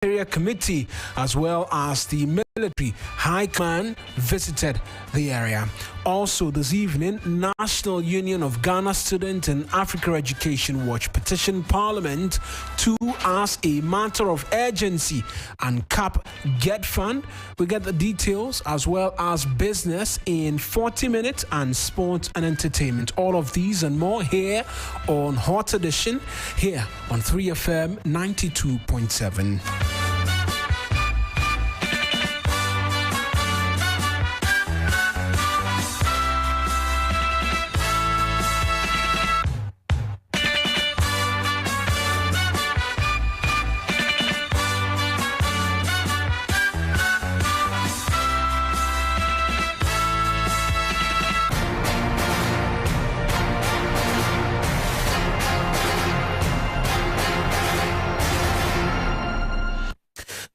Interior Committee as well as the military high command visited the area. Also this evening, National Union of Ghana Students and Africa Education Watch petitioned Parliament to, as a matter of urgency, and cap Get Fund. We get the details as well as business in 40 minutes and sports and entertainment. All of these and more here on Hot Edition, here on 3FM 92.7.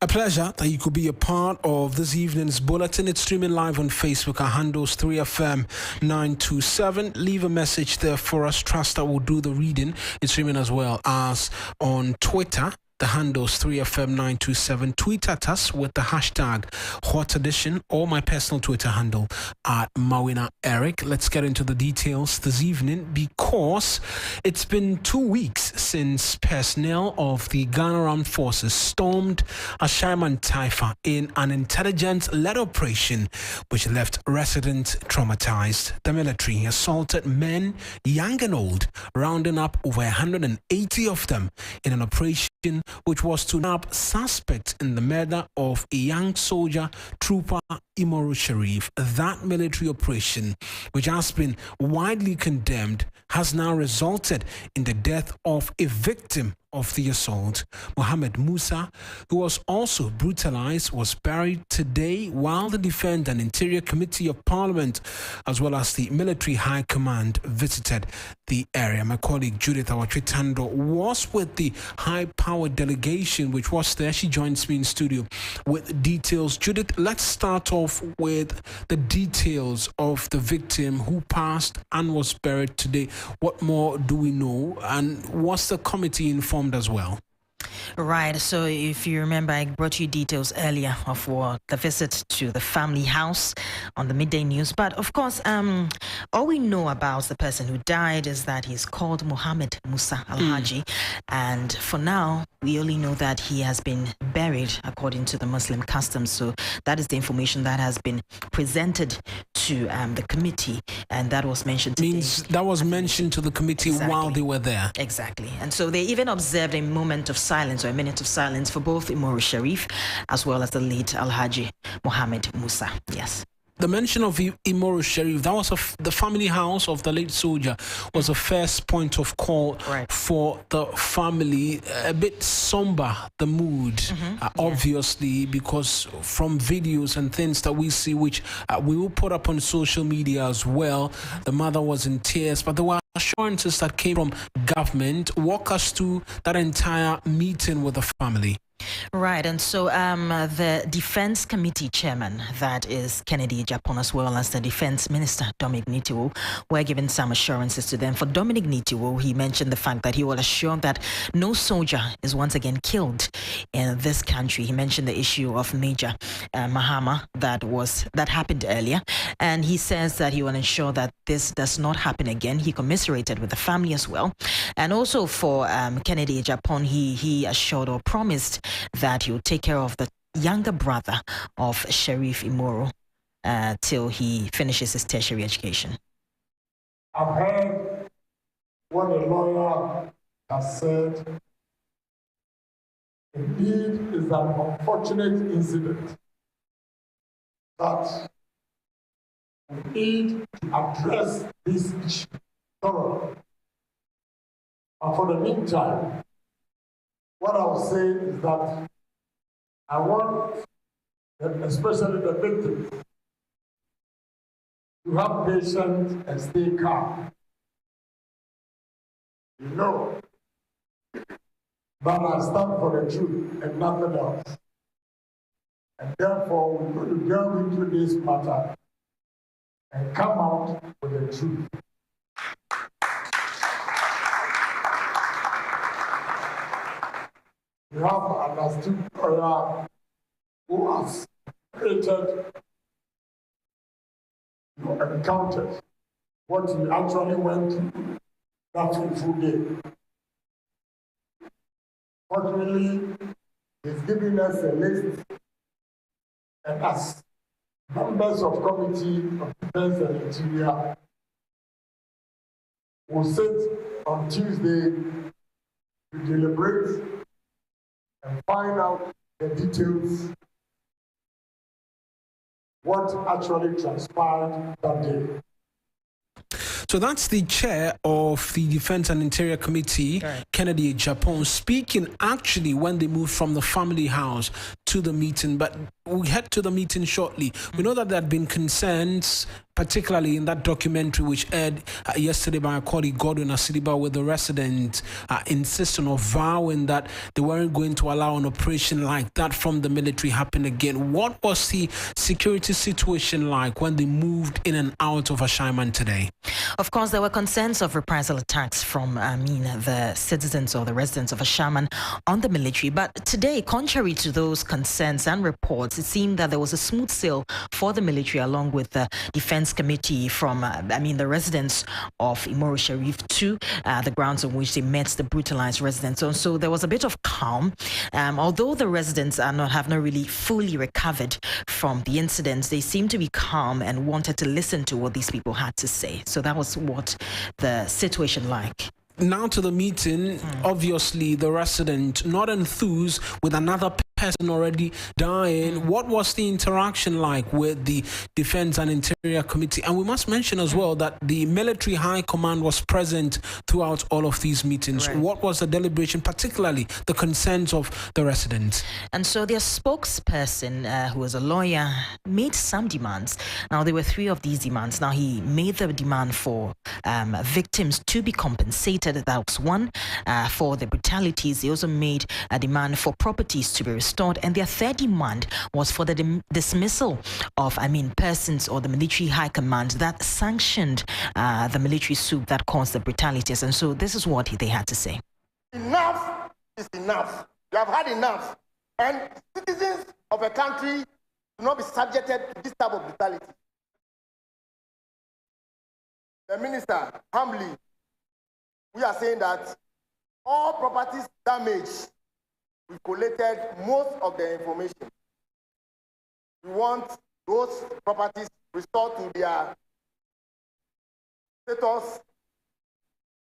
A pleasure that you could be a part of this evening's bulletin. It's streaming live on Facebook. Our handles 3FM 927. Leave a message there for us. Trust that we'll do the reading. It's streaming as well as on Twitter. The handles 3FM 927. Tweet at us with the hashtag Hot Edition or my personal Twitter handle at Mawuena Eric. Let's get into the details this evening because it's been 2 weeks since personnel of the Ghana Armed Forces stormed Ashaiman Taifa in an intelligence-led operation which left residents traumatized. The military assaulted men, young and old, rounding up over 180 of them in an operation which was to nab suspects in the murder of a young soldier, Trooper Imoru Sharif. That military operation, which has been widely condemned, has now resulted in the death of a victim of the assault. Mohammed Musa, who was also brutalized, was buried today while the Defense and Interior Committee of Parliament, as well as the Military High Command, visited the area. My colleague Judith Awatritando was with the high-power delegation which was there. She joins me in studio with details. Judith, let's start off with the details of the victim who passed and was buried today. What more do we know, and was the committee informed as well? Right. So if you remember, I brought you details earlier of the visit to the family house on the midday news. But of course, all we know about the person who died is that he's called Mohammed Musa Al-Haji. And for now, we only know that he has been buried according to the Muslim customs. So that is the information that has been presented to the committee. And that was mentioned today. Means that was mentioned to the committee while they were there. Exactly. And so they even observed a moment of silence, or a minute of silence, for both Imoru Sharif as well as the late Al-Haji Mohammed Musa. Yes. The mention of Imoru Sharif, that was the family house of the late soldier, was the first point of call for the family. A bit somber, the mood, obviously, because from videos and things that we see, which we will put up on social media as well, the mother was in tears, but there were assurances that came from government. Walk us through that entire meeting with the family. Right, and so the Defense Committee Chairman, that is Kennedy Japan, as well as the Defense Minister, Dominic Nitiwo, were given some assurances to them. For Dominic Nitiwo, he mentioned the fact that he will assure that no soldier is once again killed in this country. He mentioned the issue of Major Mahama that happened earlier, and he says that he will ensure that this does not happen again. He commiserated with the family as well. And also for Kennedy Japan, he assured or promised that he will take care of the younger brother of Sharif Imoru till he finishes his tertiary education. I've heard what the lawyer has said. Indeed, is an unfortunate incident that we need to address this issue thoroughly. And for the meantime, what I will say is that I want, especially the victims, to have patience and stay calm. You know that I stand for the truth and nothing else. And therefore, we're going to delve into this matter and come out with the truth. We have an astute lawyer who has created, encountered what we actually went through that fateful day. Fortunately, he's giving us a list, and as members of Committee of Defense and Interior will sit on Tuesday to deliberate and find out the details, what actually transpired that day. So that's the chair of the Defense and Interior Committee, right, Kennedy Agyapong, speaking actually when they moved from the family house to the meeting. But we'll head to the meeting shortly. We know that there had been concerns, particularly in that documentary which aired yesterday by our colleague Godwin Asidiba, with the residents insisting or vowing that they weren't going to allow an operation like that from the military happen again. What was the security situation like when they moved in and out of Ashaiman today? Of course, there were concerns of reprisal attacks from, the citizens or the residents of Ashaiman on the military. But today, contrary to those concerns and reports, it seemed that there was a smooth sail for the military along with the Defense Committee from, the residents of Imoru Sharif to the grounds on which they met the brutalized residents. So there was a bit of calm. Although the residents have not really fully recovered from the incidents, they seem to be calm and wanted to listen to what these people had to say. So that was what the situation like. Now to the meeting, obviously the resident not enthused with another person already dying. What was the interaction like with the Defense and Interior Committee? And we must mention as well that the military high command was present throughout all of these meetings. Right. What was the deliberation, particularly the concerns of the residents? And so their spokesperson, who was a lawyer, made some demands. Now, there were 3 of these demands. Now, he made the demand for victims to be compensated. That was one. For the brutalities, he also made a demand for properties to be restored. And their third demand was for the dismissal of, persons or the military high command that sanctioned the military coup that caused the brutalities. And so this is what they had to say. Enough is enough. You have had enough. And citizens of a country do not be subjected to this type of brutality. The minister, humbly, we are saying that all properties damaged, we collated most of the information. We want those properties restored to their status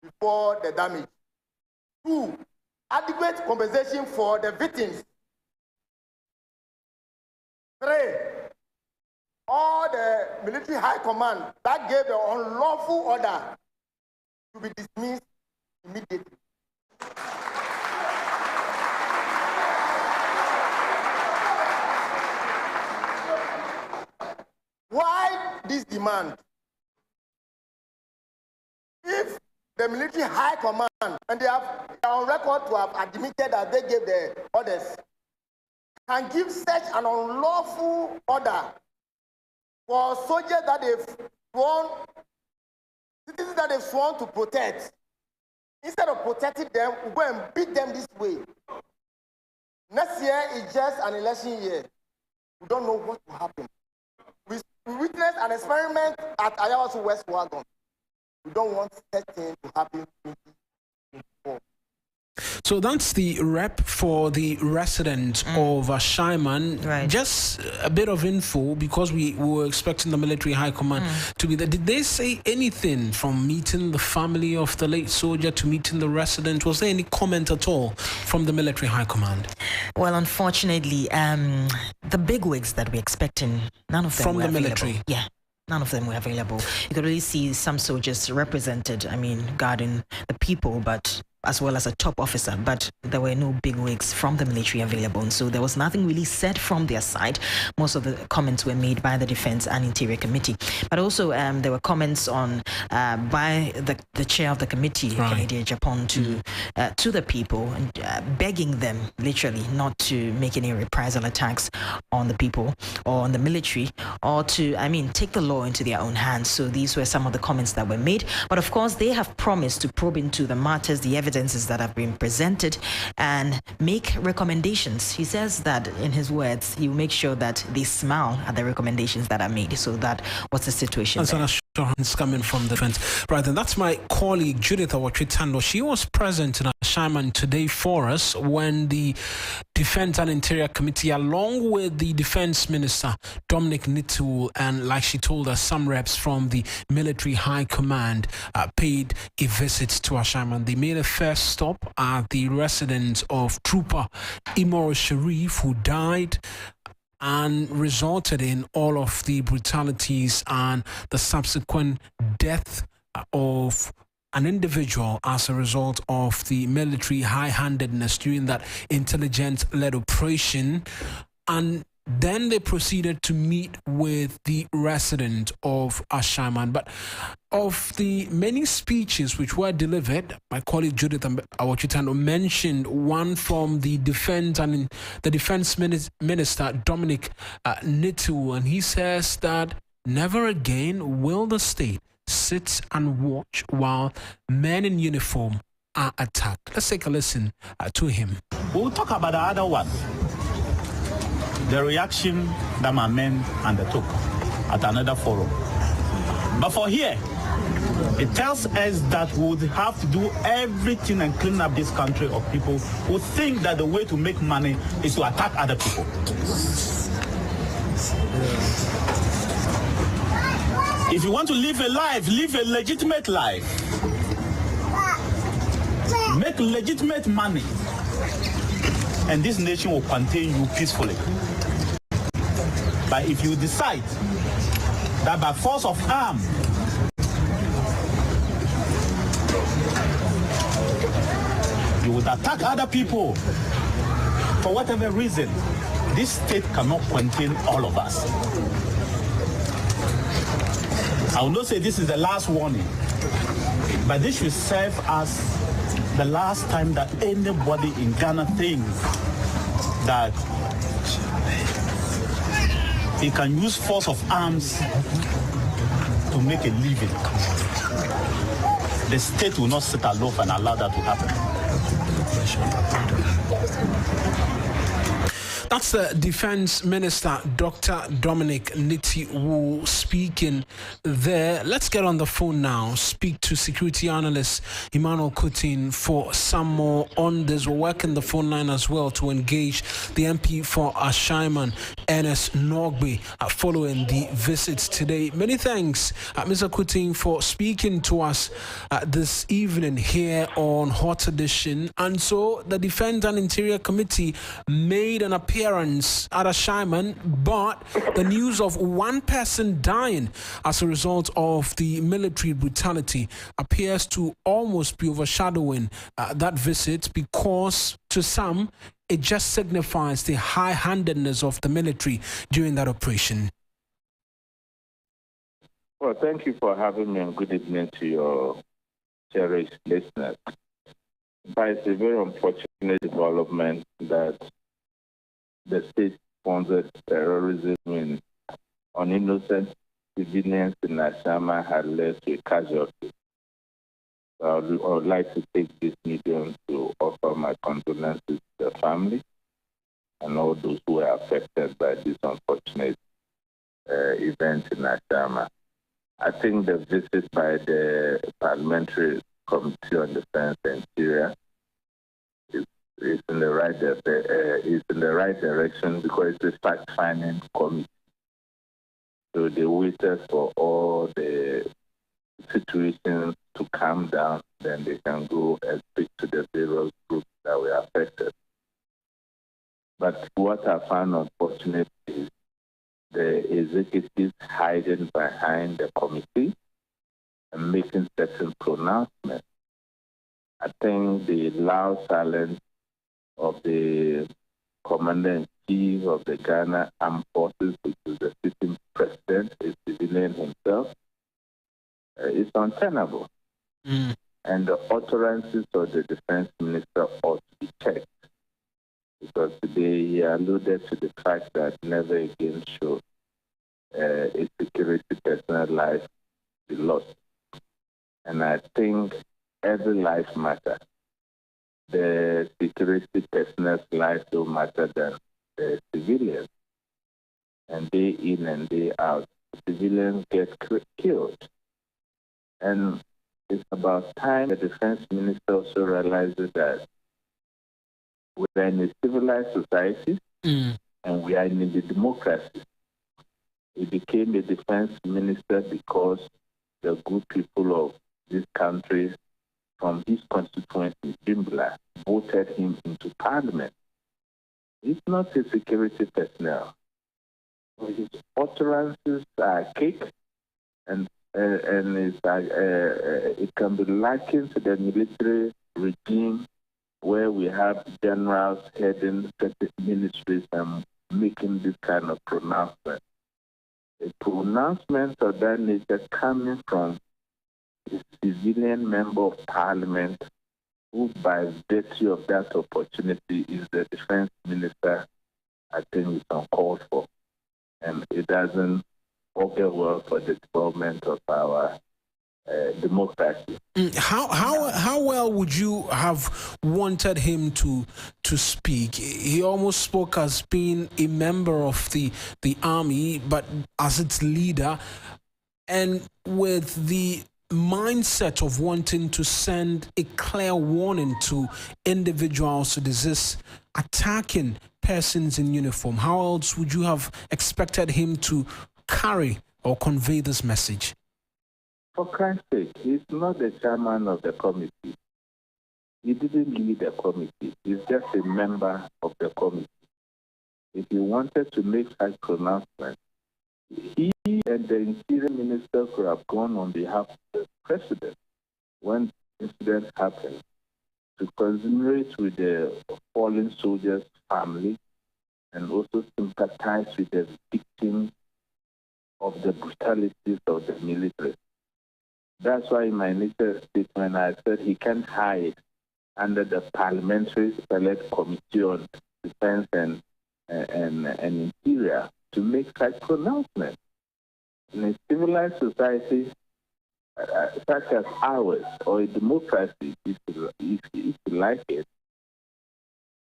before the damage. 2, adequate compensation for the victims. 3, all the military high command that gave the unlawful order to be dismissed immediately. Why this demand? If the military high command, and they are on record to have admitted that they gave the orders, can give such an unlawful order for soldiers that they've sworn, citizens that they've sworn to protect, instead of protecting them, we go and beat them this way. Next year is just an election year. We don't know what will happen. We witnessed an experiment at Ayawasu West Wagon. We don't want such thing to happen in 2024. So that's the rep for the residents of Ashaiman. Right. Just a bit of info, because we were expecting the military high command to be there. Did they say anything from meeting the family of the late soldier to meeting the resident? Was there any comment at all from the military high command? Well, unfortunately, the bigwigs that we're expecting, none of them from were the available. military. Yeah. None of them were available. You could really see some soldiers represented, guarding the people, but as well as a top officer, but there were no bigwigs from the military available. And so there was nothing really said from their side. Most of the comments were made by the Defense and Interior Committee. But also there were comments on by the chair of the committee, Kennedy Agyapong, to the people, begging them literally not to make any reprisal attacks on the people or on the military, or to, take the law into their own hands. So these were some of the comments that were made. But of course, they have promised to probe into the matters, the evidence evidences that have been presented and make recommendations. He says that, in his words, he will make sure that they smile at the recommendations that are made. So that what's the situation That's there? an assurance coming from the defense. Right, and that's my colleague Judith Awachitando. She was present in Ashaiman today for us when the Defense and Interior Committee, along with the Defense Minister Dominic Nitiwul, and like she told us, some reps from the Military High Command paid a visit to Ashaiman. They made a first stop at the residence of Trooper Imoro Sharif, who died and resulted in all of the brutalities and the subsequent death of an individual as a result of the military high-handedness during that intelligence-led operation. And then they proceeded to meet with the resident of Ashaiman. But of the many speeches which were delivered, my colleague Judith Awachitando mentioned one from the Defense Minister Dominic Nitiwul, and he says that never again will the state sit and watch while men in uniform are attacked. Let's take a listen to him. We'll talk about the other one. The reaction that my men undertook at another forum. But for here, it tells us that we would have to do everything and clean up this country of people who think that the way to make money is to attack other people. If you want to live a life, live a legitimate life. Make legitimate money, and this nation will contain you peacefully. But if you decide that by force of arm you would attack other people for whatever reason, this state cannot contain all of us. I will not say this is the last warning, but this should serve as the last time that anybody in Ghana thinks that he can use force of arms to make a living. The state will not sit alone and allow that to happen. That's the Defense Minister, Dr. Dominic Nitiwul, speaking there. Let's get on the phone now, speak to security analyst Emmanuel Kutin for some more on this. We're working the phone line as well to engage the MP for Ashaiman, Ernest Nogbe, following the visits today. Many thanks, Mr. Kutin, for speaking to us this evening here on Hot Edition. And so the Defense and Interior Committee made an appearance at Ashaiman, but the news of one person dying as a result of the military brutality appears to almost be overshadowing that visit, because to some it just signifies the high-handedness of the military during that operation. Well, thank you for having me, and good evening to your cherished listeners. But it's a very unfortunate development that the state-sponsored terrorism on innocent civilians in Ashaiman had led to a casualty. So I would like to take this medium to offer my condolences to the family and all those who were affected by this unfortunate event in Ashaiman. I think the visit by the Parliamentary Committee on Defense and Interior is in the right direction, because it's a fact-finding committee. So they waited for all the situations to calm down, then they can go and speak to the various groups that were affected. But what I found unfortunate is the executives hiding behind the committee and making certain pronouncements. I think the loud silence of the Commander-in-Chief of the Ghana Armed Forces, which is the sitting president, a civilian himself, is untenable. And the utterances of the defense minister ought to be checked, because today he alluded to the fact that never again should a security personal life be lost. And I think every life matters. the security personnel's lives don't matter than the civilians. And day in and day out, civilians get killed. And it's about time the defense minister also realizes that we're in a civilized society and we are in a democracy. He became a defense minister because the good people of this country from his constituency, Jimbla, voted him into parliament. He's not a security personnel. His utterances are cake, and it can be likened to the military regime where we have generals heading certain ministries and making this kind of pronouncement. A pronouncement of that nature coming from a civilian member of parliament who, by virtue of that opportunity, is the defense minister, I think is uncalled for. And it doesn't augur well for the development of our democracy. How well would you have wanted him to speak? He almost spoke as being a member of the army, but as its leader, and with the mindset of wanting to send a clear warning to individuals to desist attacking persons in uniform. How else would you have expected him to carry or convey this message? For Christ's sake, he's not the chairman of the committee. He didn't lead the committee. He's just a member of the committee. If he wanted to make such pronouncements, he and the interior minister could have gone on behalf of the president when the incident happened to commemorate with the fallen soldiers' family and also sympathize with the victims of the brutalities of the military. That's why in my initial statement I said he can't hide under the Parliamentary Select Committee on Defense and Interior to make such pronouncements. In a civilized society such as ours, or a democracy, if you like it,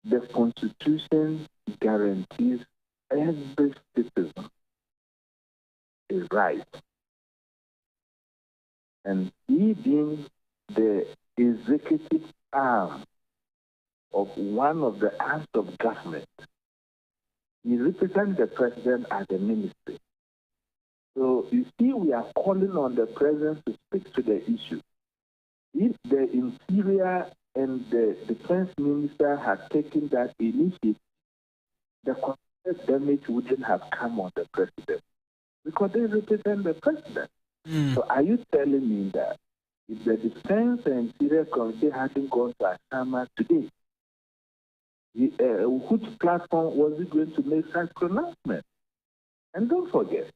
the Constitution guarantees every citizen a right. And he being the executive arm of one of the arms of government, he represents the president as a ministry. So you see, we are calling on the president to speak to the issue. If the interior and the defense minister had taken that initiative, the consequence damage wouldn't have come on the president because they represent the president. So are you telling me that if the defense and interior committee hadn't gone to Asama today, which platform was it going to make such pronouncement? And don't forget,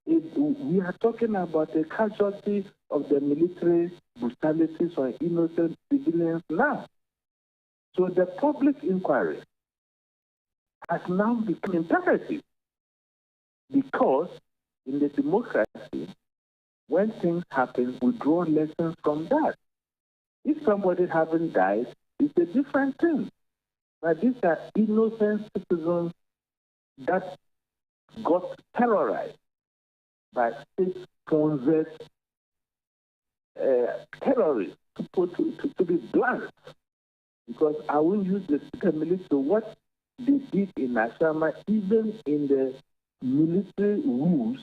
we are talking about a casualty of the military brutalities on innocent civilians now. So the public inquiry has now become imperative because in the democracy, when things happen, we draw lessons from that. If somebody hasn't died, it's a different thing. But these are innocent citizens that got terrorized by state-sponsored terrorists, to be blunt. Because I won't use the military. So what they did in Asama, even in the military rules,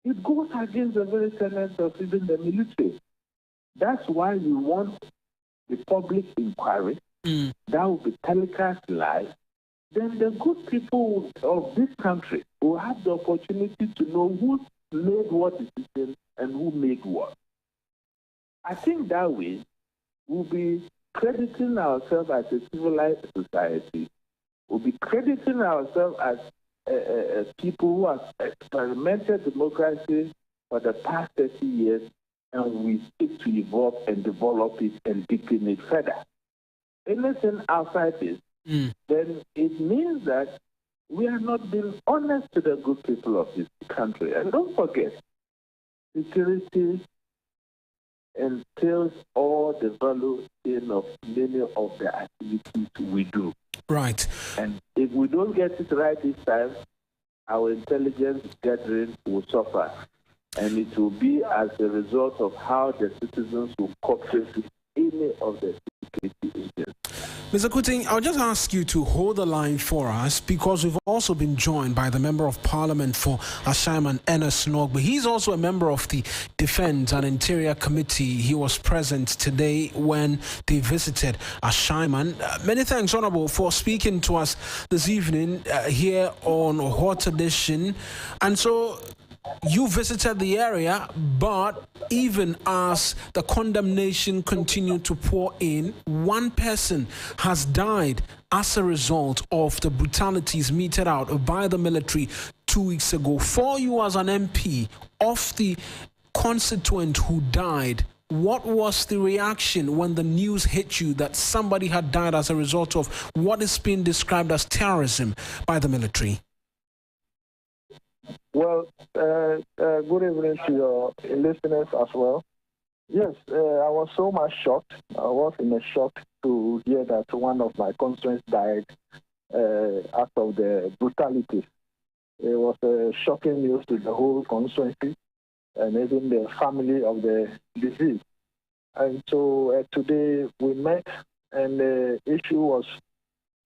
it goes against the very tenets of even the military. That's why we want the public inquiry that will be telecast live. Then the good people of this country will have the opportunity to know who made what decision and who made what. I think that way we'll be crediting ourselves as a civilized society. We'll be crediting ourselves as people who have experimented democracy for the past 30 years, and we seek to evolve and develop it and deepen it further. Anything outside this, then it means that we are not being honest to the good people of this country. And don't forget, security entails all the value in of many of the activities we do. Right. And if we don't get it right this time, our intelligence gathering will suffer. And it will be as a result of how the citizens will cooperate with any of the security agents. Mr. Kuting, I'll just ask you to hold the line for us because we've also been joined by the Member of Parliament for Ashaiman, Enes Nogbe. He's also a member of the Defence and Interior Committee. He was present today when they visited Ashaiman. Many thanks, Honourable, for speaking to us this evening here on Hot Edition. And so, you visited the area, but even as the condemnation continued to pour in, one person has died as a result of the brutalities meted out by the military 2 weeks ago. For you as an MP of the constituent who died, what was the reaction when the news hit you that somebody had died as a result of what is being described as terrorism by the military? Well, good evening to your listeners as well. Yes, I was so much shocked. I was in a shock to hear that one of my constituents died out of the brutalities. It was a shocking news to the whole constituency and even the family of the deceased. And so today we met, and the issue was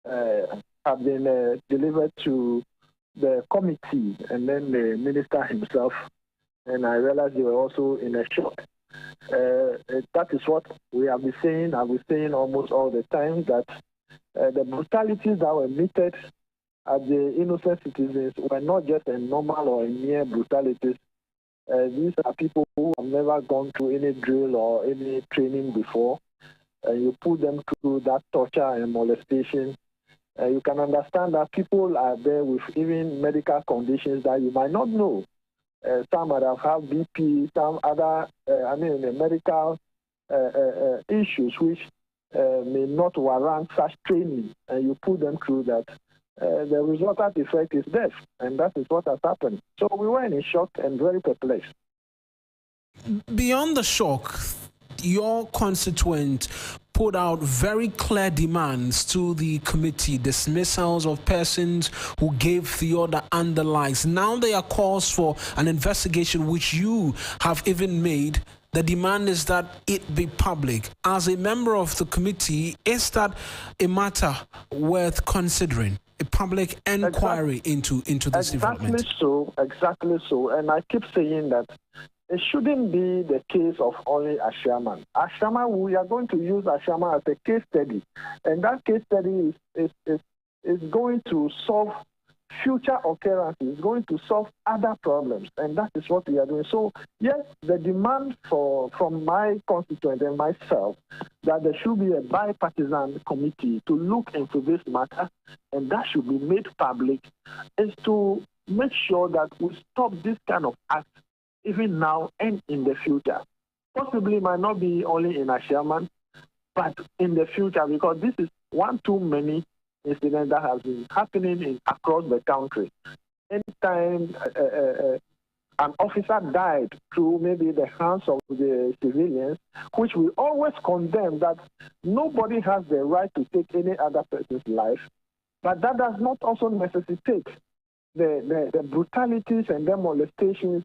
had been delivered to the committee and then the minister himself, and I realized they were also in a shock. That is what we have been saying. I've been saying almost all the time that the brutalities that were meted at the innocent citizens were not just a normal or a mere brutalities. These are people who have never gone through any drill or any training before. You put them through that torture and molestation. You can understand that people are there with even medical conditions that you might not know. Some might have had BP, some other, medical issues which may not warrant such training. And you put them through that. The resultant effect is death, and that is what has happened. So we were in shock and very perplexed. Beyond the shock, your constituent put out very clear demands to the committee, dismissals of persons who gave the order and the likes. Now there are calls for an investigation which you have even made. The demand is that it be public. As a member of the committee, is that a matter worth considering? A public inquiry into this development? Exactly so. And I keep saying that it shouldn't be the case of only Ashaiman. Ashaiman, we are going to use Ashaiman as a case study. And that case study is going to solve future occurrences, is going to solve other problems. And that is what we are doing. So, yes, the demand from my constituent and myself that there should be a bipartisan committee to look into this matter, and that should be made public, is to make sure that we stop this kind of acts even now and in the future. Possibly might not be only in Ashaiman, but in the future, because this is one too many incidents that has been happening across the country. Anytime an officer died through maybe the hands of the civilians, which we always condemn, that nobody has the right to take any other person's life, but that does not also necessitate the brutalities and the molestations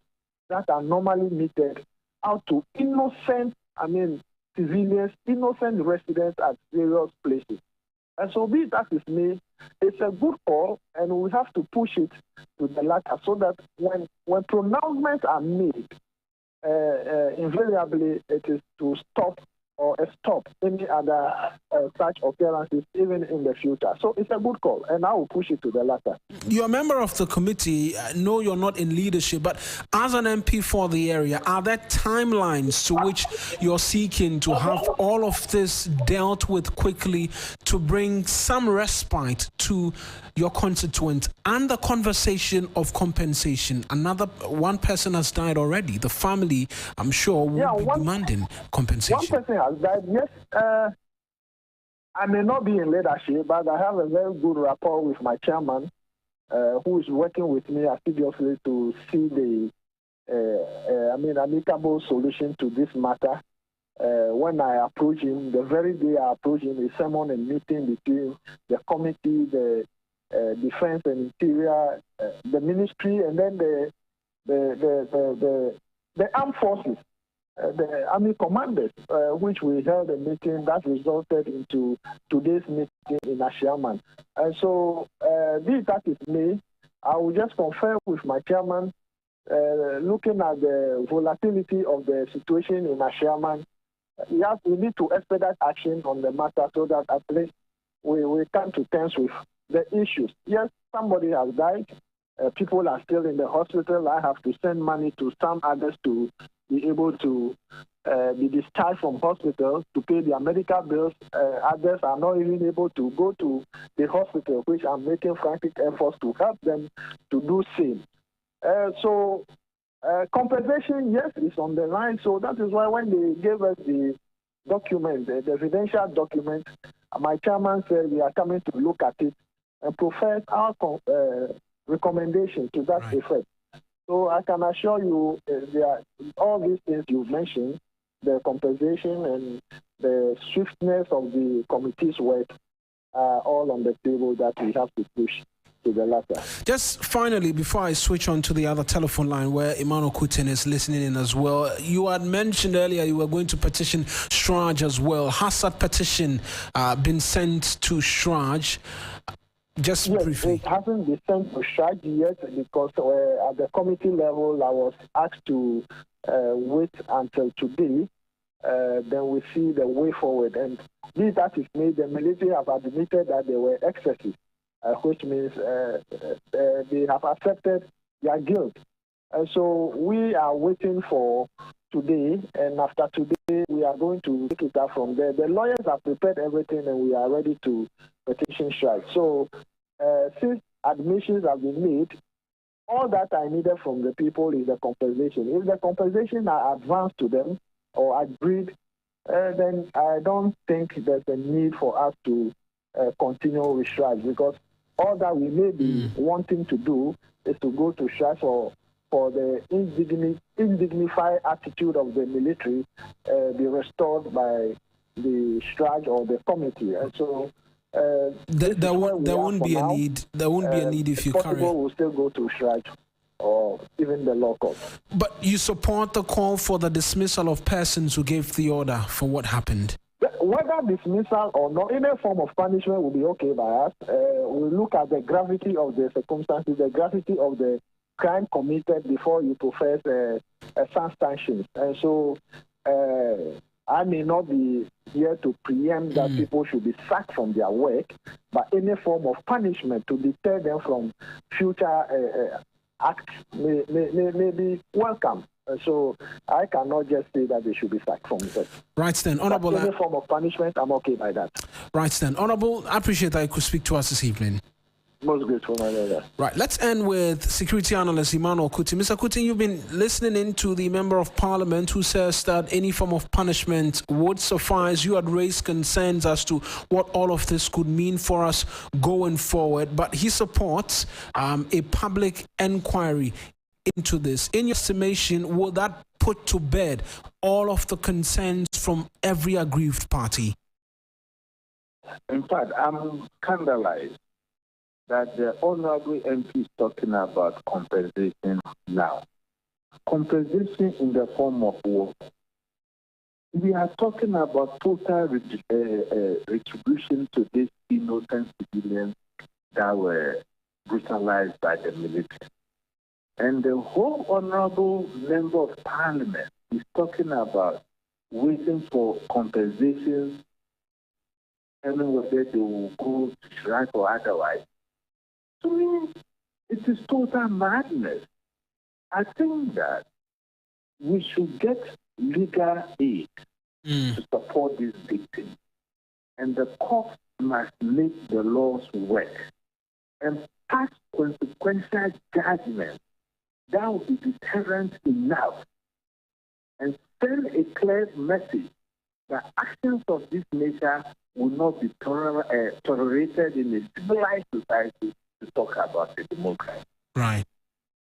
that are normally meted out to innocent, civilians, innocent residents at various places. And so be that is made, it's a good call, and we have to push it to the latter so that when pronouncements are made, invariably it is to stop any other such occurrences even in the future. So it's a good call, and I will push it to the latter. You're a member of the committee. I know you're not in leadership, but as an MP for the area, are there timelines to which you're seeking to have all of this dealt with quickly to bring some respite to your constituent and the conversation of compensation? One person has died already. The family, I'm sure, will be demanding compensation. One person has died, yes. I may not be in leadership, but I have a very good rapport with my chairman, who is working with me assiduously to see the amicable solution to this matter. when I approached him, the very day I approached him, he summoned a meeting between the committee, the defense and interior, the ministry, and then the armed forces, the army commanders, which we held a meeting that resulted into today's meeting in Ashiaman. And so, this that is me. I will just confer with my chairman, looking at the volatility of the situation in Ashiaman. Yes, we need to expedite action on the matter so that at least we come to terms with the issues. Yes, somebody has died. People are still in the hospital. I have to send money to some others to be able to be discharged from hospital to pay their medical bills. Others are not even able to go to the hospital, which I'm making frantic efforts to help them to do same. So compensation, yes, is on the line. So that is why when they gave us the document, the evidential document, my chairman said we are coming to look at it and profess our recommendation to that effect. So I can assure you, all these things you've mentioned, the compensation and the swiftness of the committee's work are all on the table that we have to push to the latter. Just finally, before I switch on to the other telephone line where Emmanuel Kutin is listening in as well, you had mentioned earlier you were going to petition Shraj as well. Has that petition been sent to Shraj? Just briefly. It hasn't been sent to Shraj yet because at the committee level I was asked to wait until today. Then we see the way forward. And this that is made, the military have admitted that they were excessive. Which means they have accepted their guilt. And so we are waiting for today, and after today, we are going to take it up from there. The lawyers have prepared everything, and we are ready to petition strike. So since admissions have been made, all that I needed from the people is the compensation. If the compensation are advanced to them or agreed, then I don't think there's a need for us to continue with strike, because all that we may be wanting to do is to go to strike for the indignified attitude of the military be restored by the strike or the committee. And so there won't be a need. There won't be a need if you carry. We'll still go to strike or even the law court. But you support the call for the dismissal of persons who gave the order for what happened? Whether dismissal or not, any form of punishment will be okay by us. We look at the gravity of the circumstances, the gravity of the crime committed before you profess some sanctions. And so I may not be here to preempt that people should be sacked from their work, but any form of punishment to deter them from future acts may be welcome. So I cannot just say that they should be sacked from it. Right then, Honourable. Any form of punishment, I'm okay by that. Right then, Honourable, I appreciate that you could speak to us this evening. Most grateful, my brother. Right, let's end with security analyst Emmanuel Kuti. Mr. Kuti, you've been listening in to the Member of Parliament who says that any form of punishment would suffice. You had raised concerns as to what all of this could mean for us going forward, but he supports a public inquiry into this. In your estimation, will that put to bed all of the concerns from every aggrieved party? In fact, I'm scandalized that the Honorable MP is talking about compensation now. Compensation in the form of what? We are talking about total retribution to these innocent civilians that were brutalized by the military. And the whole Honorable Member of Parliament is talking about waiting for compensation, and whether they will go to strike or otherwise. To me, it is total madness. I think that we should get legal aid to support these victims. And the court must make the laws work and pass consequential judgment that will be deterrent enough and send a clear message that actions of this nature will not be tolerated in a civilized society to talk about the democracy. Right.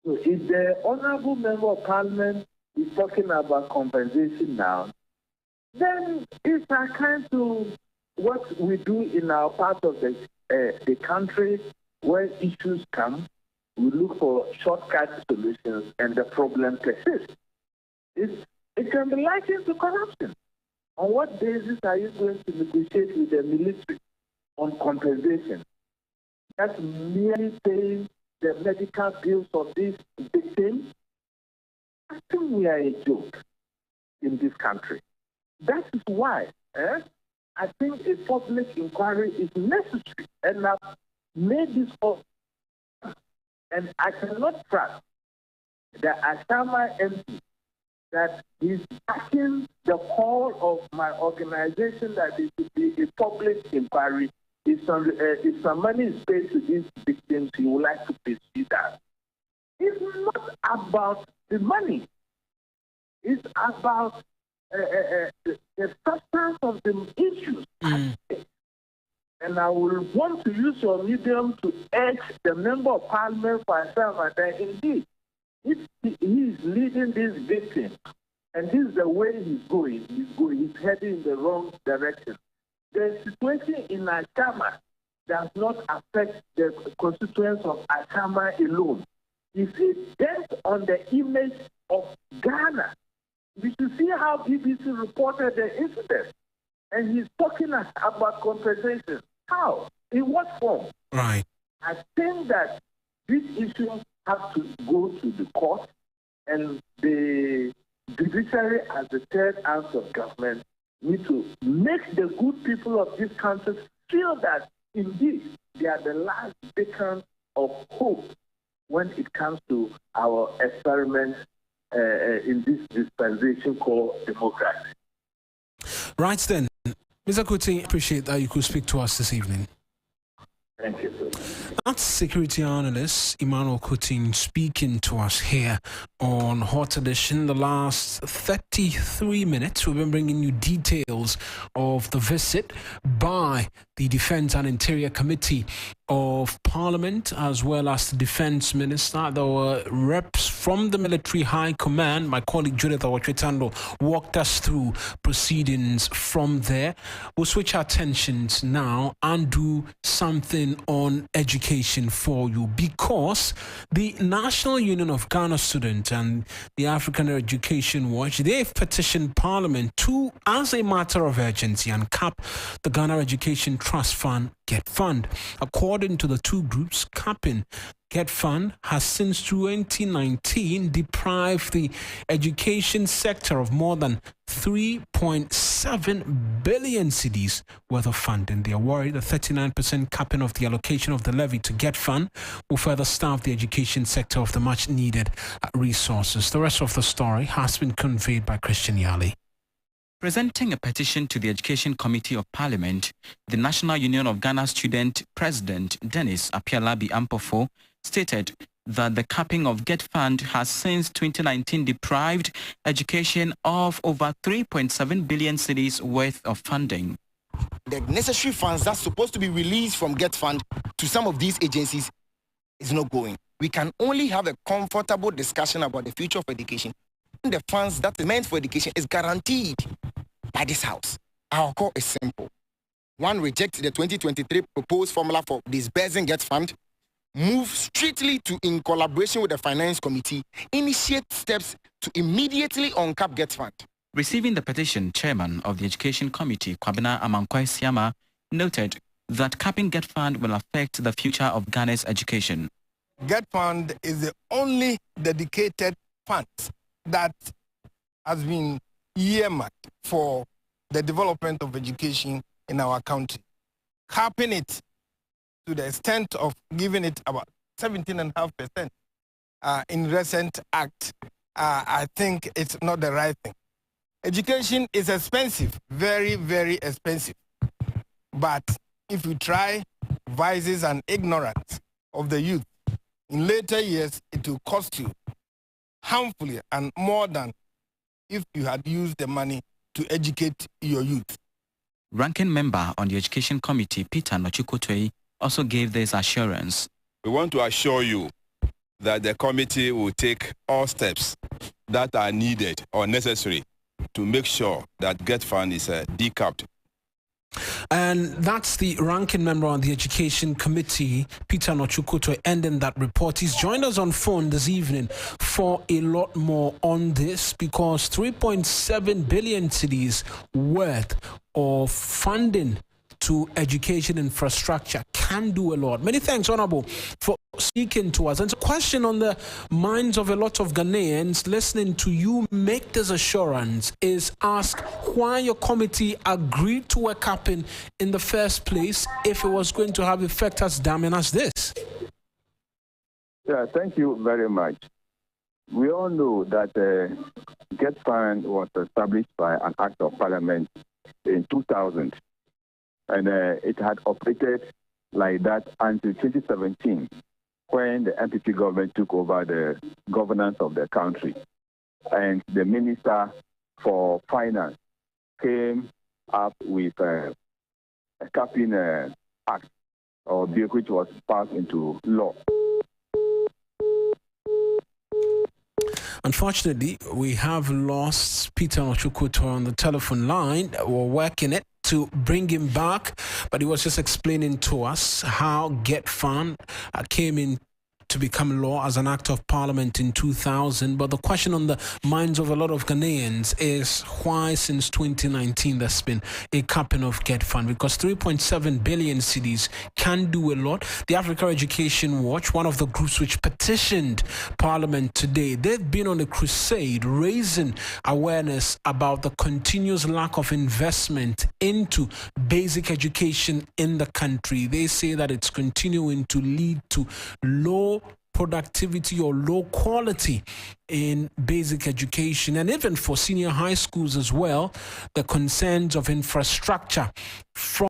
So if the Honorable Member of Parliament is talking about compensation now, then it's akin to what we do in our part of the country. When issues come, we look for shortcut solutions and the problem persists. It can be likened to corruption. On what basis are you going to negotiate with the military on compensation? That's merely paying the medical bills of these victims. I think we are a joke in this country. That is why I think a public inquiry is necessary. And I've made this up. And I cannot trust the Ashama MP that is backing the call of my organization that it should be a public inquiry. If some money is paid to these victims, you would like to pursue that. It's not about the money. It's about the substance of the issues. And I will want to use your medium to urge the Member of Parliament for Ashama that indeed, if he is leading this victim, and this is the way he's heading in the wrong direction. The situation in Ashama does not affect the constituents of Ashama alone. It's a dent on the image of Ghana. We should see how BBC reported the incident. And he's talking about compensation. How? In what form? Right. I think that this issue has to go to the court, and the judiciary, as the third arm of government, need to make the good people of this country feel that indeed they are the last beacon of hope when it comes to our experiment in this dispensation called democracy. Right then, Mr. Kuti, appreciate that you could speak to us this evening. Thank you, sir. That's security analyst Emmanuel Kuti speaking to us here on Hot Edition. The last 33 minutes, we've been bringing you details of the visit by the Defence and Interior Committee of Parliament, as well as the Defence Minister. There were reps from the Military High Command. My colleague Judith Awachitando walked us through proceedings from there. We'll switch our attentions now and do something on education for you, because the National Union of Ghana Students and the African Education Watch, they've petitioned Parliament to, as a matter of urgency, uncap the Ghana Education Trust Fund Get Fund. According to the two groups, capping Get Fund has since 2019 deprived the education sector of more than 3.7 billion cedis worth of funding. They are worried the 39% capping of the allocation of the levy to Get Fund will further starve the education sector of the much needed resources. The rest of the story has been conveyed by Christian Yali. Presenting a petition to the Education Committee of Parliament, the National Union of Ghana Student President Dennis Apialabi Ampofo stated that the capping of Get Fund has since 2019 deprived education of over 3.7 billion cedis worth of funding. The necessary funds that's supposed to be released from Get Fund to some of these agencies is not going. We can only have a comfortable discussion about the future of education. The funds that is meant for education is guaranteed by this House. Our call is simple. One, reject the 2023 proposed formula for disbursing Get Fund. Move strictly to, in collaboration with the Finance Committee, initiate steps to immediately uncap Get Fund. Receiving the petition, Chairman of the Education Committee, Kwabena Amankwai-Siama, noted that capping Get Fund will affect the future of Ghana's education. Get Fund is the only dedicated fund that has been earmarked for the development of education in our country. Capping it to the extent of giving it about 17.5% in recent act, I think it's not the right thing. Education is expensive, very, very expensive. But if you try vices and ignorance of the youth, in later years, it will cost you harmfully and more than if you had used the money to educate your youth. Ranking member on the Education Committee, Peter Nochukotwei, also gave this assurance. We want to assure you that the committee will take all steps that are needed or necessary to make sure that Get Fund is decapped. And that's the ranking member on the Education Committee, Peter Nochukuto, ending that report. He's joined us on phone this evening for a lot more on this, because 3.7 billion cedis worth of funding to education infrastructure can do a lot. Many thanks, Honorable, for speaking to us. And it's a question on the minds of a lot of Ghanaians listening to you make this assurance is ask why your committee agreed to a capping in the first place if it was going to have effect as damning as this. Yeah, thank you very much. We all know that Get Fund was established by an act of parliament in 2000. And it had operated like that until 2017, when the MPP government took over the governance of the country. And the Minister for Finance came up with a capping act or bill which was passed into law. Unfortunately, we have lost Peter Nochukuto on the telephone line. We're working it to bring him back, but he was just explaining to us how Get Fund came in to become law as an act of parliament in 2000. But the question on the minds of a lot of Ghanaians is why since 2019 there's been a capping of Get Fund, because 3.7 billion cedis can do a lot. The Africa Education Watch, one of the groups which petitioned parliament today, they've been on a crusade raising awareness about the continuous lack of investment into basic education in the country. They say that it's continuing to lead to low productivity or low quality in basic education, and even for senior high schools as well. The concerns of infrastructure from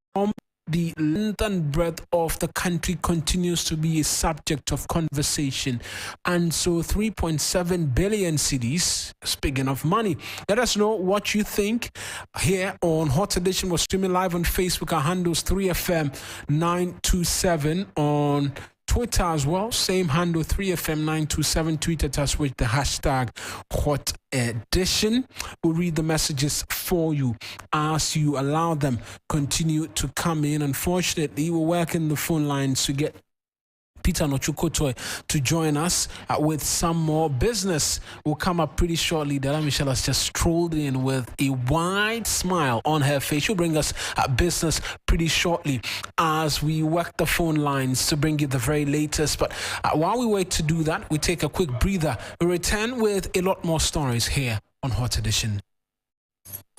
the length and breadth of the country continues to be a subject of conversation. And so 3.7 billion cedis, speaking of money, let us know what you think here on Hot Edition. We're streaming live on Facebook. Our handles 3FM927 on Twitter as well, same handle 3FM927. Tweet at us with the hashtag Hot Edition. We'll read the messages for you as you allow them continue to come in. Unfortunately, we're working the phone lines to get Peter Nochukuto to join us with some more business. Will come up pretty shortly. Della Michelle has just strolled in with a wide smile on her face. She'll bring us business pretty shortly as we work the phone lines to bring you the very latest. But while we wait to do that, we take a quick breather. We return with a lot more stories here on Hot Edition.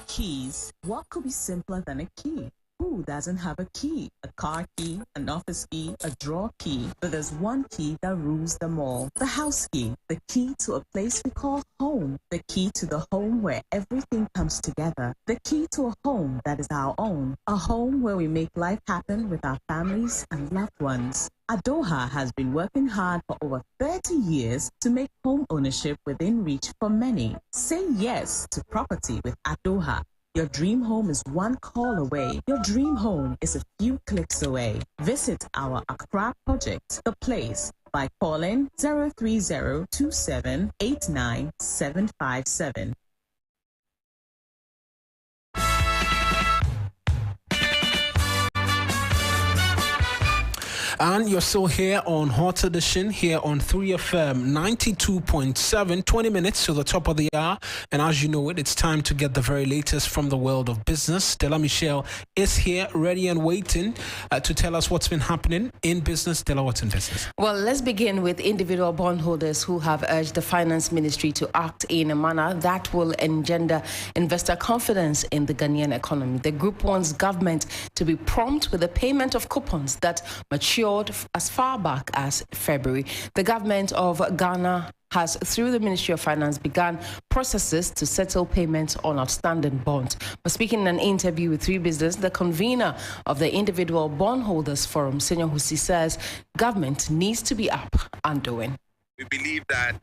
Keys. What could be simpler than a key? Who doesn't have a key? A car key, an office key, a drawer key. But there's one key that rules them all. The house key. The key to a place we call home. The key to the home where everything comes together. The key to a home that is our own. A home where we make life happen with our families and loved ones. Adoha has been working hard for over 30 years to make home ownership within reach for many. Say yes to property with Adoha. Your dream home is one call away. Your dream home is a few clicks away. Visit our Accra project, The Place, by calling 030-2789-757. And you're still here on Hot Edition, here on 3FM 92.7, 20 minutes to the top of the hour. And as you know it, it's time to get the very latest from the world of business. Della Michelle is here, ready and waiting to tell us what's been happening in business. Della, what's in business? Well, let's begin with individual bondholders who have urged the Finance Ministry to act in a manner that will engender investor confidence in the Ghanaian economy. The group wants government to be prompt with the payment of coupons that mature as far back as February. The government of Ghana has, through the Ministry of Finance, begun processes to settle payments on outstanding bonds. But speaking in an interview with 3 Business, the convener of the Individual Bondholders Forum, Senior Husi, says government needs to be up and doing. We believe that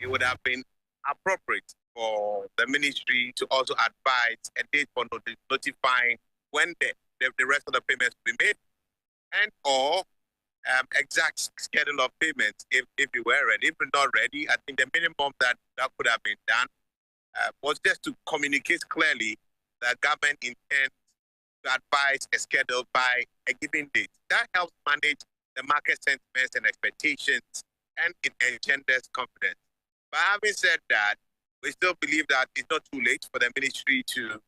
it would have been appropriate for the ministry to also advise a date for notifying when the rest of the payments will be made, and or exact schedule of payments if we were ready. If we're not ready, I think the minimum that could have been done was just to communicate clearly that government intends to advise a schedule by a given date. That helps manage the market sentiments and expectations, and it engenders confidence. But having said that, we still believe that it's not too late for the ministry to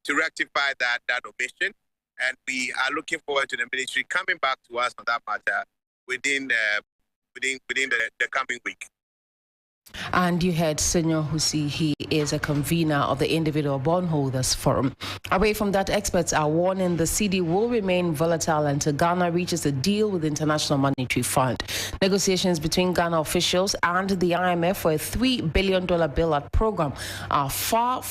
rectify that omission, and we are looking forward to the ministry coming back to us on that matter within the coming week. And you heard Senor Husi, he is a convener of the Individual Bondholders Forum. Away from that, experts are warning the cedi will remain volatile until Ghana reaches a deal with the International Monetary Fund. Negotiations between Ghana officials and the IMF for a $3 billion bailout program are far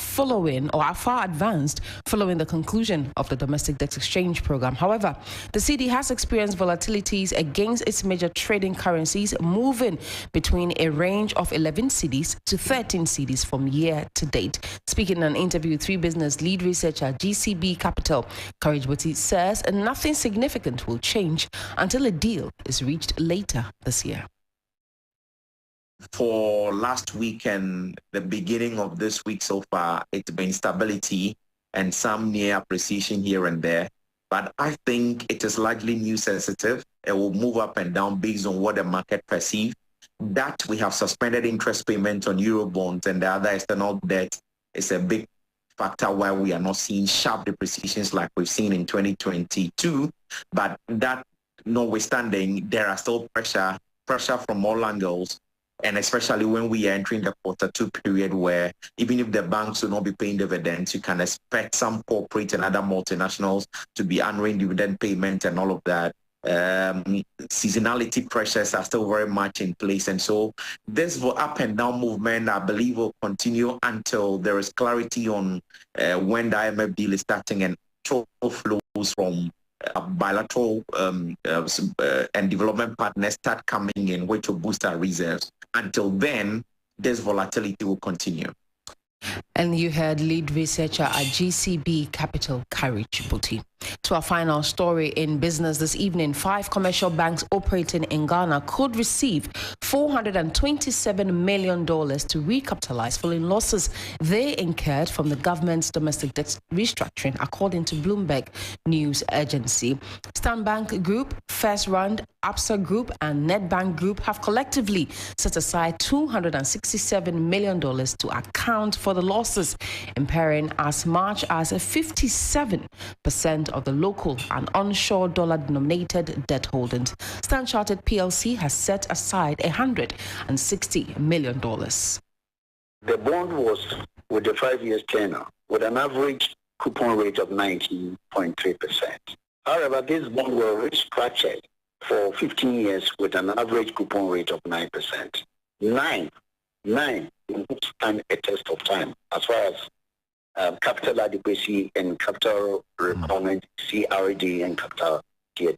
advanced following the conclusion of the domestic debt exchange program. However, the cedi has experienced volatilities against its major trading currencies, moving between a range of 11 cedis to 13 cedis from year to date. Speaking in an interview with 3 Business lead researcher GCB Capital, Courage Boti says nothing significant will change until a deal is reached later this year. For last week and the beginning of this week so far, it's been stability and some near appreciation here and there. But I think it is largely news sensitive. It will move up and down based on what the market perceives. That we have suspended interest payments on Eurobonds and the other external debt is a big factor why we are not seeing sharp depreciations like we've seen in 2022. But that notwithstanding, there are still pressure from all angles, and especially when we are entering the Q2 period where even if the banks will not be paying dividends, you can expect some corporate and other multinationals to be honoring dividend payments and all of that. Seasonality pressures are still very much in place, and so this up and down movement, I believe, will continue until there is clarity on when the IMF deal is starting and flows from bilateral and development partners start coming in, which will boost our reserves. Until then, this volatility will continue. And you heard lead researcher at GCB Capital, Courage Boti. To our final story in business this evening, 5 commercial banks operating in Ghana could receive $427 million to recapitalize following losses they incurred from the government's domestic debt restructuring, according to Bloomberg News Agency. Stanbank Group, First Rand, Absa Group, and Netbank Group have collectively set aside $267 million to account for the losses, impairing as much as 57% of the local and onshore dollar-denominated debt holdings. Stan Chartered PLC has set aside $160 million. The bond was with a 5-year tenor with an average coupon rate of 19.3%. However, this bond was restructured for 15 years with an average coupon rate of 9%. Nine stand a test of time as far as capital adequacy and capital requirement, CRD and capital tier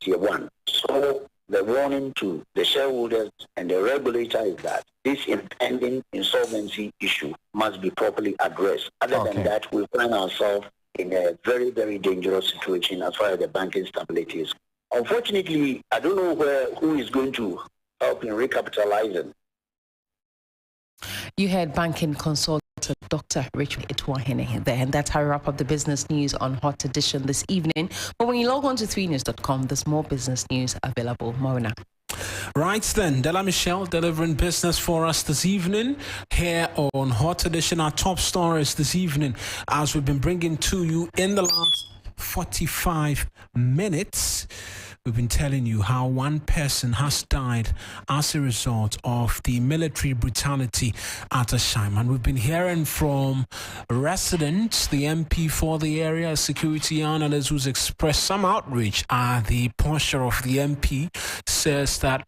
1. So the warning to the shareholders and the regulator is that this impending insolvency issue must be properly addressed. Other than that, we find ourselves in a very, very dangerous situation as far as the banking stability is. Unfortunately, I don't know who is going to help in recapitalizing. You heard banking consultant Dr. Rachel Etuahene there, and that's how we wrap up the business news on Hot Edition this evening. But when you log on to 3news.com, there's more business news available. Mawuena. Right then, Della Michelle delivering business for us this evening here on Hot Edition. Our top stories this evening, as we've been bringing to you in the last 45 minutes. We've been telling you how one person has died as a result of the military brutality at Ashaiman. And we've been hearing from residents, the MP for the area, security analyst, who's expressed some outrage at the posture of the MP, says that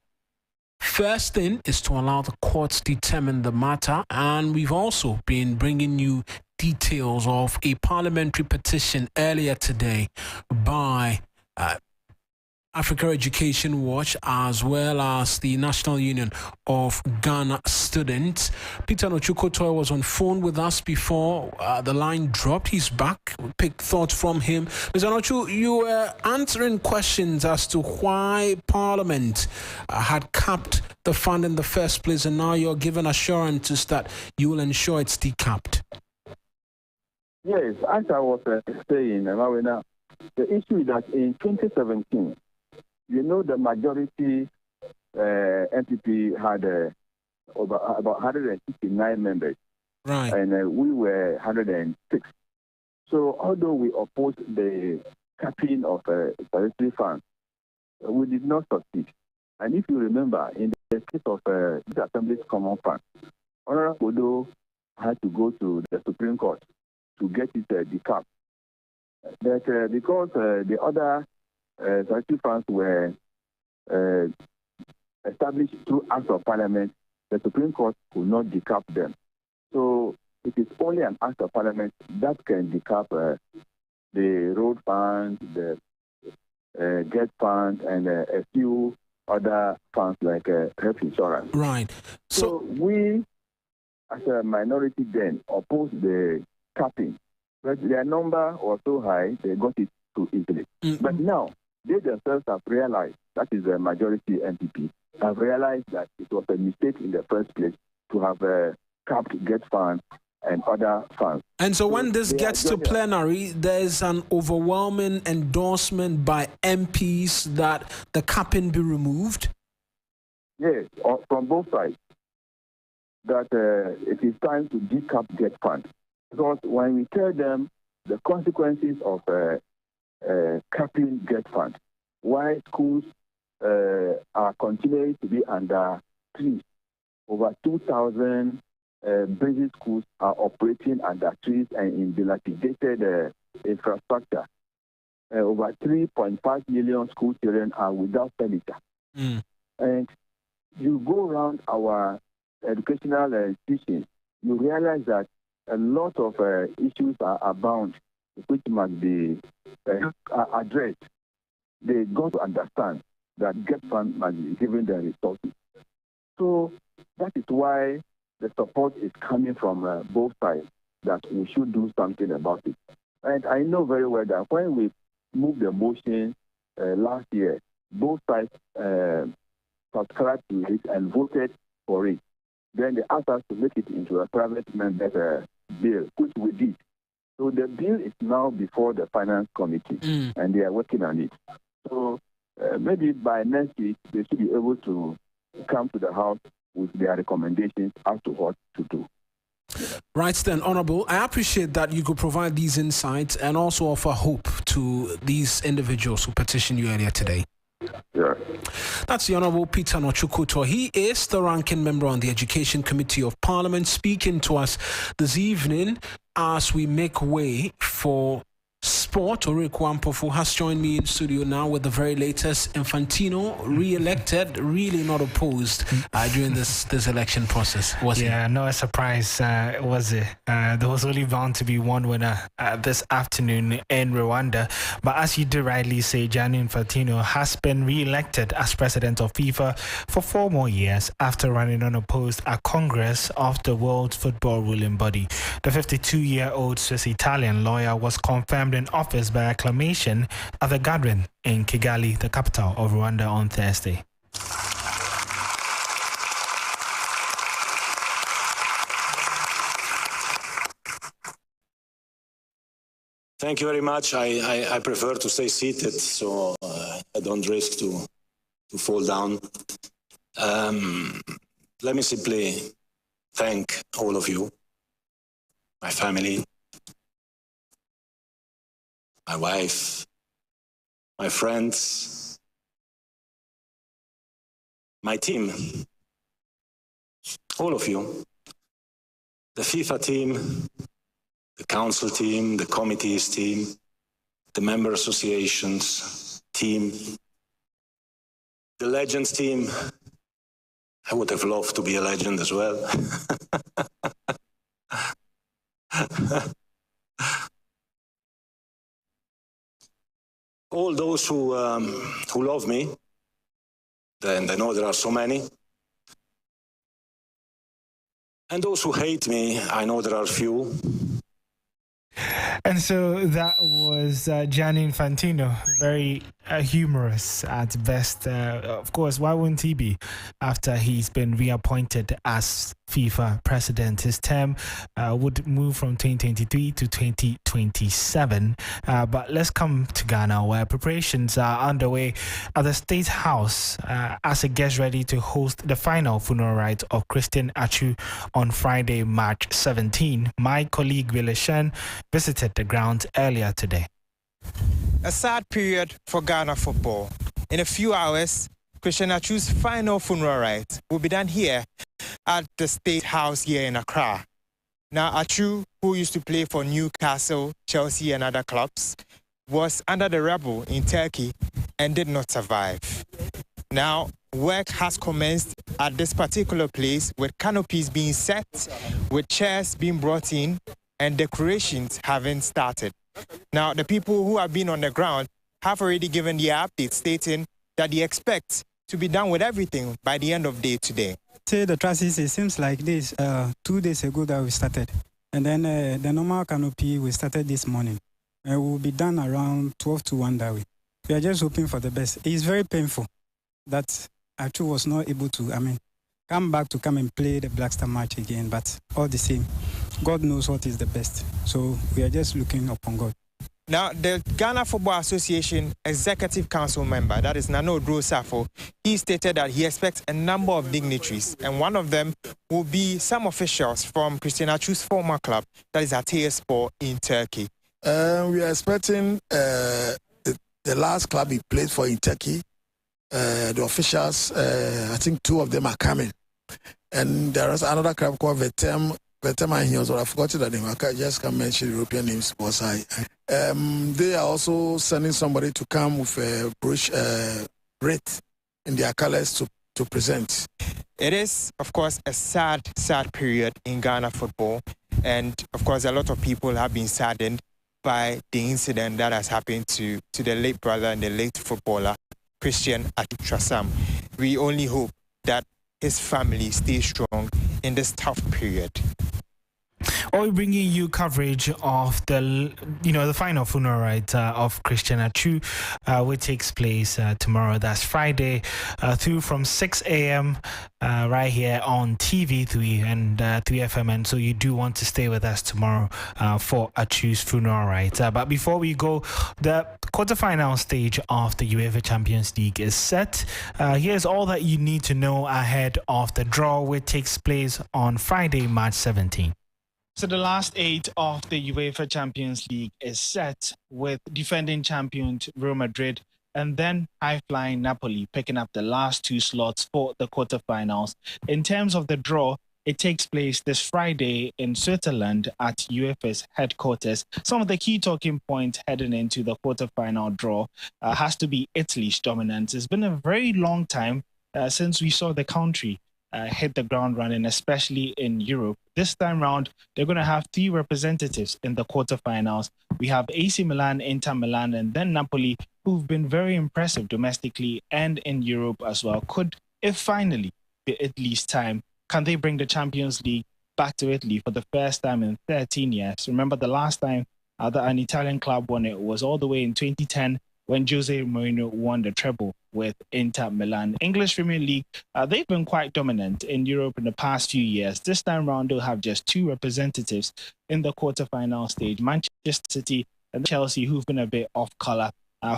first thing is to allow the courts determine the matter. And we've also been bringing you details of a parliamentary petition earlier today by Africa Education Watch, as well as the National Union of Ghana Students. Peter Nochukotoy was on phone with us before the line dropped. He's back. We'll pick thoughts from him. Mr. Nochu, you were answering questions as to why Parliament had capped the fund in the first place, and now you're given assurances that you will ensure it's decapped. Yes, as I was saying, Mawuena, the issue is that in 2017, you know, the majority NPP had about 169 members. Right. And we were 106. So although we opposed the capping of statutory funds, we did not succeed. And if you remember, in the case of the Assembly's Common Fund, Honorable Kodo had to go to the Supreme Court to get it decapped. But because the other statutory funds were established through Act of Parliament, the Supreme Court could not decap them. So it is only an Act of Parliament that can decap the road fund, the GET fund, and a few other funds like health insurance. Right. So we, as a minority then, opposed the capping. But their number was so high, they got it too easily. Mm-hmm. But now, they themselves have realized, that is the majority NPP, have realized that it was a mistake in the first place to have capped GET funds and other funds. And so when this gets to plenary, there's an overwhelming endorsement by MPs that the capping be removed? Yes, from both sides, that it is time to decap GET funds. Because when we tell them the consequences of capping GET funds, why schools are continuing to be under trees, over 2,000 basic schools are operating under trees and in dilapidated infrastructure. Over 3.5 million school children are without furniture. Mm. And you go around our educational institutions, you realize that a lot of issues are abound which must be addressed. They got to understand that GET fund must be given the resources. So that is why the support is coming from both sides, that we should do something about it. And I know very well that when we moved the motion last year, both sides subscribed to it and voted for it. Then they asked us to make it into a private member's bill, which we did. So the bill is now before the Finance Committee, and they are working on it. So maybe by next week, they should be able to come to the House with their recommendations as to what to do. Right then, Honorable, I appreciate that you could provide these insights and also offer hope to these individuals who petitioned you earlier today. Yeah. That's the Honorable Peter Nochukotoy. He is the ranking member on the Education Committee of Parliament, speaking to us this evening as we make way for sport. Oriku Ampofo has joined me in studio now with the very latest. Infantino re-elected, really not opposed during this election process, was Yeah, no a surprise, was it? There was only bound to be one winner this afternoon in Rwanda. But as you did rightly say, Gianni Infantino has been re-elected as president of FIFA for 4 more years after running unopposed at Congress of the World Football ruling body. The 52-year-old Swiss Italian lawyer was confirmed in office by acclamation at the gathering in Kigali, the capital of Rwanda, on Thursday. Thank you very much. I prefer to stay seated so I don't risk to fall down. Let me simply thank all of you, my family, my wife, my friends, my team, all of you, the FIFA team, the council team, the committees team, the member associations team, the legends team. I would have loved to be a legend as well. all those who love me, and I know there are so many, and those who hate me, I know there are few. And so that was Gianni Infantino, very humorous at best. Of course, why wouldn't he be after he's been reappointed as FIFA president? His term would move from 2023 to 2027. But let's come to Ghana, where preparations are underway at the State House as it gets ready to host the final funeral rite of Christian Atsu on Friday, March 17. My colleague Wille Shen visited the ground earlier today. A sad period for Ghana football. In a few hours, Christian Atsu's final funeral rite will be done here at the State House here in Accra. Now, Atsu, who used to play for Newcastle, Chelsea and other clubs, was under the rubble in Turkey and did not survive. Now, work has commenced at this particular place with canopies being set, with chairs being brought in, and decorations having started. Now, the people who have been on the ground have already given their update stating that they expect to be done with everything by the end of day today. Say the transit, it seems like this 2 days ago that we started. And then the normal canopy we started this morning. We will be done around 12 to 1 that way. We are just hoping for the best. It is very painful that Atsu was not able to, come back to come and play the Black Star match again. But all the same, God knows what is the best. So we are just looking upon God. Now, the Ghana Football Association Executive Council member, that is Nano Drosafo, he stated that he expects a number of dignitaries, and one of them will be some officials from Christian Atsu's former club, that is Atayaspor in Turkey. We are expecting the last club he played for in Turkey. The officials, I think 2 of them are coming. And there is another club called Vetem Hills, or I forgot the name. I just can't mention European names. They are also sending somebody to come with a British red in their colors to present. It is, of course, a sad period in Ghana football. And, of course, a lot of people have been saddened by the incident that has happened to the late brother and the late footballer, Christian Atsu. We only hope that his family stays strong in this tough period. We're bringing you coverage of the final funeral rite of Christian Atsu, which takes place tomorrow. That's Friday, through from 6 a.m. Right here on TV3 and 3FM. And so you do want to stay with us tomorrow for Atsu's funeral rite. But before we go, the quarterfinal stage of the UEFA Champions League is set. Here's all that you need to know ahead of the draw, which takes place on Friday, March 17. So the last 8 of the UEFA Champions League is set, with defending champions Real Madrid and then high-flying Napoli picking up the last 2 slots for the quarterfinals. In terms of the draw, it takes place this Friday in Switzerland at UEFA's headquarters. Some of the key talking points heading into the quarterfinal draw has to be Italy's dominance. It's been a very long time since we saw the country hit the ground running, especially in Europe. This time round, they're going to have 3 representatives in the quarterfinals. We have AC Milan, Inter Milan, and then Napoli, who've been very impressive domestically and in Europe as well. Could, if finally, be Italy's time, can they bring the Champions League back to Italy for the first time in 13 years? Remember, the last time that an Italian club won it was all the way in 2010 when Jose Mourinho won the treble with Inter Milan. English Premier League, they've been quite dominant in Europe in the past few years. This time round, they'll have just 2 representatives in the quarterfinal stage. Manchester City and Chelsea, who've been a bit off colour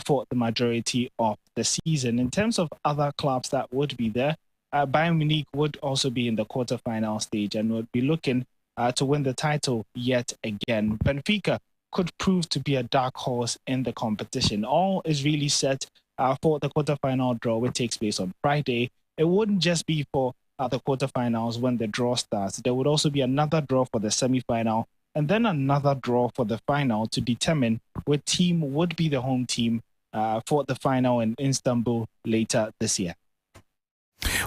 for the majority of the season. In terms of other clubs that would be there, Bayern Munich would also be in the quarterfinal stage and would be looking to win the title yet again. Benfica could prove to be a dark horse in the competition. All is really set for the quarterfinal draw, which takes place on Friday. It wouldn't just be for the quarterfinals when the draw starts. There would also be another draw for the semi-final and then another draw for the final to determine what team would be the home team for the final in Istanbul later this year.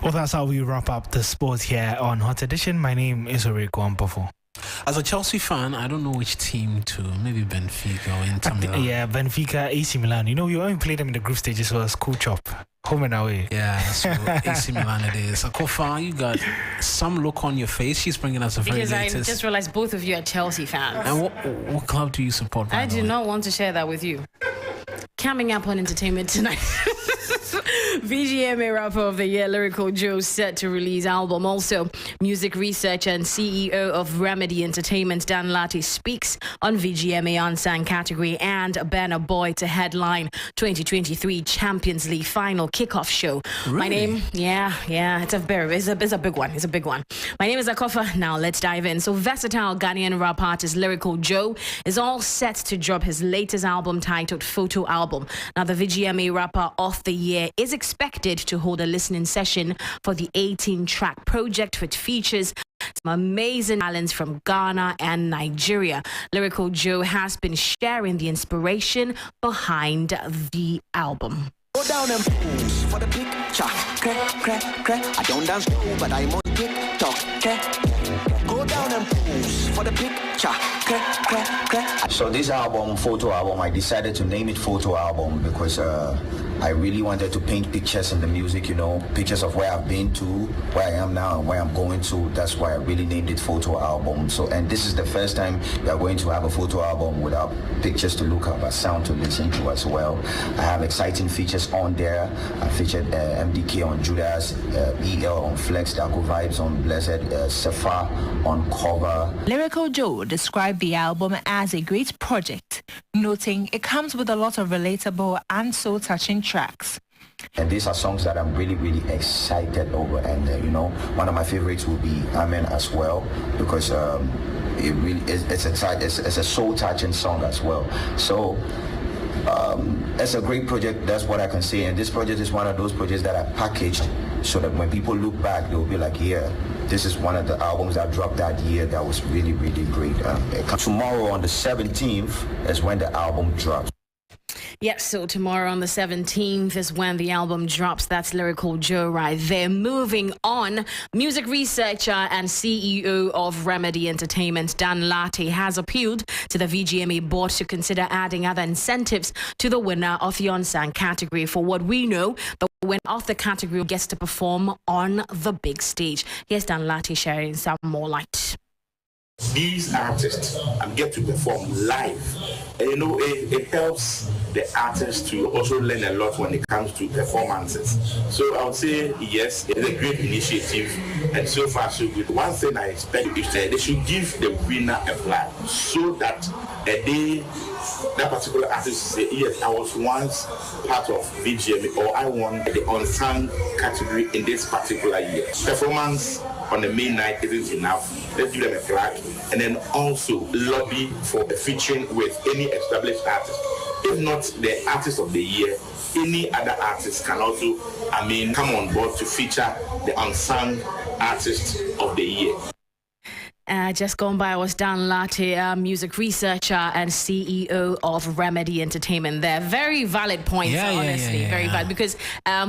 Well, that's how we wrap up the sport here on Hot Edition. My name is Oreko Ampofo. As a Chelsea fan, I don't know which team to. Maybe Benfica or Inter Milan. Yeah, Benfica, AC Milan. You know, we only played them in the group stages, so it's cool chop. Home and away. Yeah, so AC Milan it is. Kofa, you got some look on your face. She's bringing us a very because latest. I just realized both of you are Chelsea fans. And what club do you support? I do not want to share that with you. Coming up on entertainment tonight. VGMA Rapper of the Year, Lyrical Joe, set to release album. Also, music researcher and CEO of Remedy Entertainment, Dan Latte, speaks on VGMA Unsung category, and Banner Boy to headline 2023 Champions League final kickoff show. Really? My name, it's a big one. It's a big one. My name is Akofa. Now let's dive in. So, versatile Ghanaian rap artist Lyrical Joe is all set to drop his latest album titled Photo Album. Now, the VGMA Rapper of the Year is expected to hold a listening session for the 18-track project, which features some amazing talents from Ghana and Nigeria. Lyrical Joe has been sharing the inspiration behind the album. Go down and pose for the picture. I don't dance slow, but I'm on TikTok. Go down and pose for the picture. So this album, Photo Album, I decided to name it Photo Album because I really wanted to paint pictures in the music, you know, pictures of where I've been to, where I am now, and where I'm going to. That's why I really named it Photo Album. So, and this is the first time we are going to have a photo album without pictures to look up, a sound to listen to as well. I have exciting features on there. I featured MDK on Judas, EL on Flex, Daco Vibes on Blessed, Safa on cover. Lyrical Joe described the album as a great project, noting it comes with a lot of relatable and soul-touching tracks. And these are songs that I'm really, really excited over. And, you know, one of my favorites will be Amen as well, because it really is, it's a soul-touching song as well. So it's a great project, that's what I can say. And this project is one of those projects that I packaged so that when people look back, they'll be like, yeah, this is one of the albums that dropped that year that was really, really great. Tomorrow on the 17th is when the album drops. Yes, so tomorrow on the 17th is when the album drops. That's Lyrical Joe right there. Moving on, music researcher and CEO of Remedy Entertainment, Dan Latte, has appealed to the VGMA board to consider adding other incentives to the winner of the Unsung category. For what we know, the winner of the category gets to perform on the big stage. Here's Dan Latte sharing some more light. These artists get to perform live. And, you know, it helps the artists to also learn a lot when it comes to performances. So I would say, yes, it's a great initiative, and so far so good. One thing I expect is that they should give the winner a plaque so that that particular artist say, yes, I was once part of VGMA, or I won the Unsung category in this particular year. Performance on the main night isn't enough. Let's give them a plaque, and then also lobby for a featuring with any established artist. If not the artist of the year, any other artist can also, come on board to feature the Unsung artist of the year. Just gone by was Dan Latte, music researcher and CEO of Remedy Entertainment. There, very valid points, honestly, very valid. Because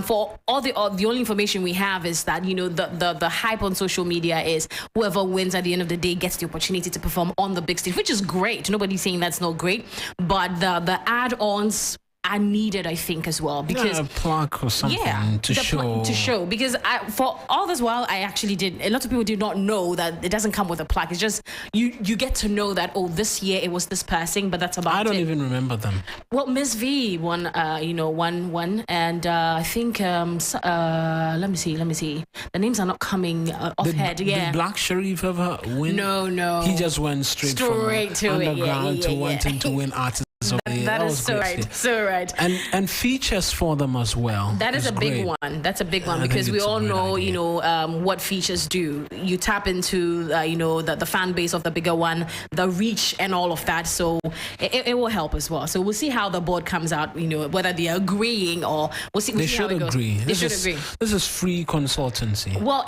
for all the only information we have is that, you know, the hype on social media is whoever wins at the end of the day gets the opportunity to perform on the big stage, which is great. Nobody's saying that's not great, but the add-ons are needed, I think, as well, because a plaque or something to show. Because for all this while, I actually did. A lot of people did not know that it doesn't come with a plaque. It's just you get to know that, oh, this year it was this person, but that's about it. I don't even remember them. Well, Miss V won, won, and I think let me see. The names are not coming off head. Did Black Sharif ever win? No. He just went straight from underground to wanting to win artist. That is so right. So right. And features for them as well. That is a big one. That's a big one, because we all know, you know, what features do. You tap into, the fan base of the bigger one, the reach and all of that. So it will help as well. So we'll see how the board comes out, you know, whether they're agreeing or we'll see. They should agree. They should agree. This is free consultancy. Well,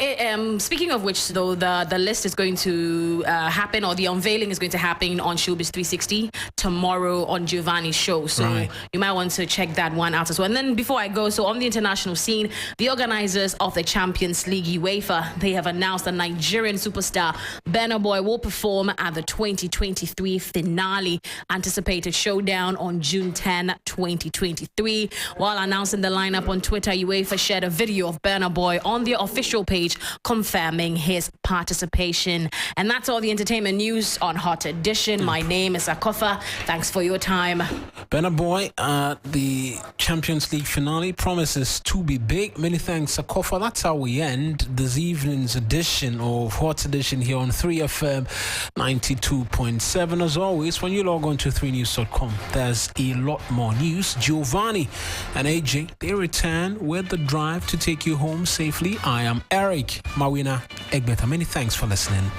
speaking of which, though, the list is going to happen, or the unveiling is going to happen on Showbiz 360 tomorrow on Giovanni's show. So you might want to check that one out as well. And then before I go, so on the international scene, the organizers of the Champions League UEFA, they have announced that Nigerian superstar Burna Boy will perform at the 2023 finale, anticipated showdown on June 10, 2023. While announcing the lineup on Twitter, UEFA shared a video of Burna Boy on their official page confirming his participation. And that's all the entertainment news on Hot Edition. My name is Akofa. Thanks for your time. Burna Boy, the Champions League finale promises to be big. Many thanks, Akofa. That's how we end this evening's edition of Hot Edition here on 3FM 92.7. As always, when you log on to 3news.com, there's a lot more news. Giovanni and AJ, they return with the drive to take you home safely. I am Eric Mawuena, Egbeta. Many thanks for listening.